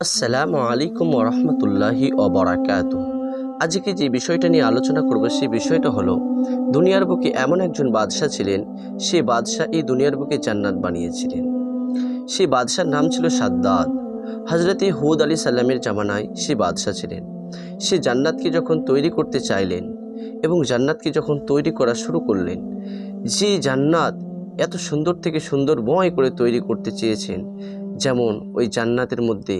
আসসালামু আলাইকুম ওরহমতুল্লাহি ওবারাকাতুহু। আজকে যে বিষয়টা নিয়ে আলোচনা করব সেই বিষয়টা হলো দুনিয়ার বুকে এমন একজন বাদশাহ ছিলেন। সে বাদশাহ এই দুনিয়ার বুকে জান্নাত বানিয়েছিলেন। সেই বাদশার নাম ছিল সাদ্দাত। হজরতে হুদ আলী সাল্লামের জামানায় সে বাদশাহ ছিলেন। সে জান্নাতকে যখন তৈরি করতে চাইলেন এবং জান্নাতকে যখন তৈরি করা শুরু করলেন, যে জান্নাত এত সুন্দর থেকে সুন্দরময় করে তৈরি করতে চেয়েছেন, যেমন ওই জান্নাতের মধ্যে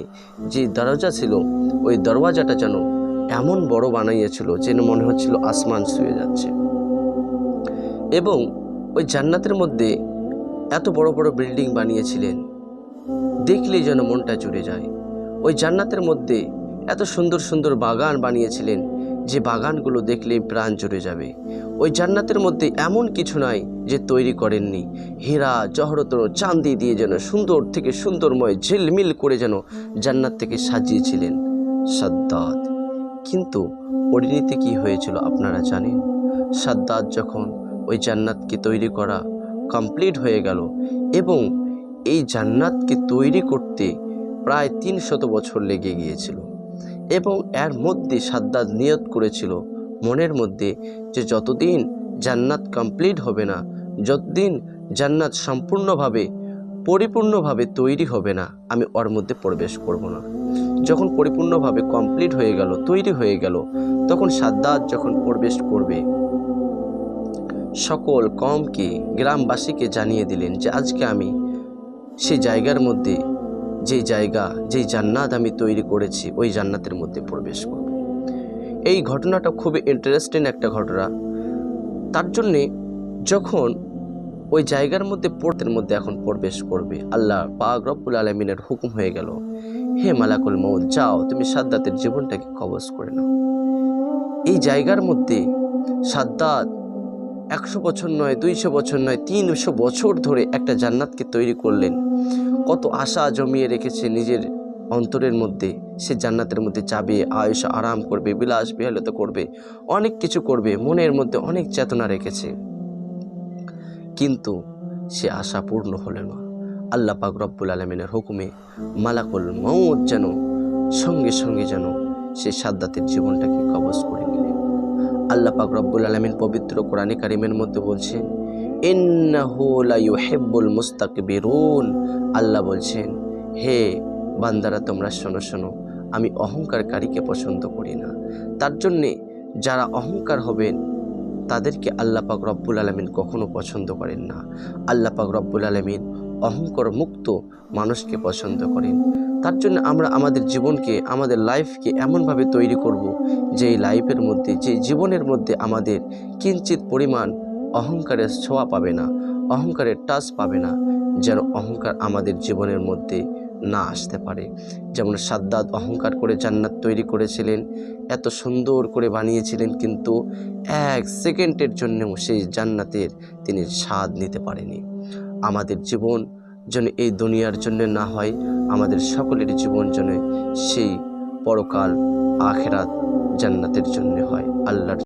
যে দরজা ছিল ওই দরওয়াজাটা যেন এমন বড় বানাইয়েছিল যেন মনে হচ্ছিল আসমান ছুঁয়ে যাচ্ছে। এবং ওই জান্নাতের মধ্যে এত বড় বড় বিল্ডিং বানিয়েছিলেন, দেখলেই যেন মনটা জুড়ে যায়। ওই জান্নাতের মধ্যে এত সুন্দর সুন্দর বাগান বানিয়েছিলেন যে বাগানগুলো দেখলেই প্রাণ জুড়ে যাবে। ওই জান্নাতের মধ্যে এমন কিছু নাই যে তৈরি করেননি। হীরা জহরত চাঁদি দিয়ে যেন সুন্দর থেকে সুন্দরময় ঝিলমিল করে যেন জান্নাত থেকে সাজিয়েছিলেন সাদ্দাত। কিন্তু পরিণতি কি হয়েছিল আপনারা জানেন? সাদ্দাত যখন ওই জান্নাতকে তৈরি করা কমপ্লিট হয়ে গেল এবং এই জান্নাতকে তৈরি করতে প্রায় 300 বছর লেগে গিয়েছিল, এবং এর মধ্যে সাদ্দাত নিয়ত করেছিল মনের মধ্যে যে যতদিন জান্নাত কমপ্লিট হবে না, যতদিন জান্নাত সম্পূর্ণভাবে পরিপূর্ণভাবে তৈরি হবে না, আমি ওর মধ্যে প্রবেশ করব না। যখন পরিপূর্ণভাবে কমপ্লিট হয়ে গেল, তৈরি হয়ে গেল, তখন সাদ্দাত যখন প্রবেশ করবে, সকল কওমকে গ্রামবাসীকে জানিয়ে দিলেন যে আজকে আমি সেই জায়গার মধ্যে, যেই জান্নাত আমি তৈরি করেছি ওই জান্নাতের মধ্যে প্রবেশ করব। এই ঘটনাটা খুবই ইন্টারেস্টিং একটা ঘটনা। তার জন্যে যখন ওই জায়গার মধ্যে এখন প্রবেশ করবে, আল্লাহ পাক রব্বুল আলামিনের হুকুম হয়ে গেল, হে মালাকুল মউত, যাও তুমি সাদ্দাতের জীবনটাকে কবজ করে নাও। এই জায়গার মধ্যে সাদ্দাত 100 বছর নয়, 200 বছর নয়, 300 বছর ধরে একটা জান্নাতকে তৈরি করলেন। কত আশা জমিয়ে রেখেছে নিজের অন্তরের মধ্যে, সে জান্নাতের মধ্যে যাবে, আয়েশ আরাম করবে, বিলাস বিহালতা করবে, অনেক কিছু করবে, মনের মধ্যে অনেক চেতনা রেখেছে, কিন্তু সে আশা পূর্ণ হলো না। আল্লাহ পাক রব্বুল আলামিনের হুকুমে মালাকুল মউত যেন সঙ্গে সঙ্গে যেন সে সাদ্দাতের জীবনটাকে কবজ করে নিলেন। আল্লাহ পাক রব্বুল আলামিন পবিত্র কোরআনে কারিমের মধ্যে বলছেন, ইন্নাহু লা ইউহিব্বুল মুস্তাকবিরুন। আল্লাহ বলছেন, হে বান্দারা তোমরা শোনো শোনো, আমি অহংকারকারীকে পছন্দ করি না। তার জন্যে যারা অহংকার হবেন তাদেরকে আল্লাহ পাক রব্বুল আলামিন কখনো পছন্দ করেন না। আল্লাহ পাক রব্বুল আলামিন অহংকার মুক্ত মানুষকে পছন্দ করেন। তার জন্য আমরা আমাদের জীবনকে, আমাদের লাইফকে এমনভাবে তৈরি করব যে এই লাইফের মধ্যে, যে জীবনের মধ্যে আমাদের কিঞ্চিত পরিমাণ অহংকারের ছোঁয়া পাবে না, অহংকারের টাচ পাবে না, যেন অহংকার আমাদের জীবনের মধ্যে না আসতে পারে। যেমন সাদ্দাত অহংকার করে জান্নাত তৈরি করেছিলেন, এত সুন্দর করে বানিয়েছিলেন, কিন্তু 1 সেকেন্ডের জন্যও সেই জান্নাতের তিনি স্বাদ নিতে পারেনি। আমাদের জীবন যেন এই দুনিয়ার জন্য না হয়, আমাদের সকলের জীবন যেন সেই পরকাল আখিরাত জান্নাতের জন্য হয়। আল্লাহর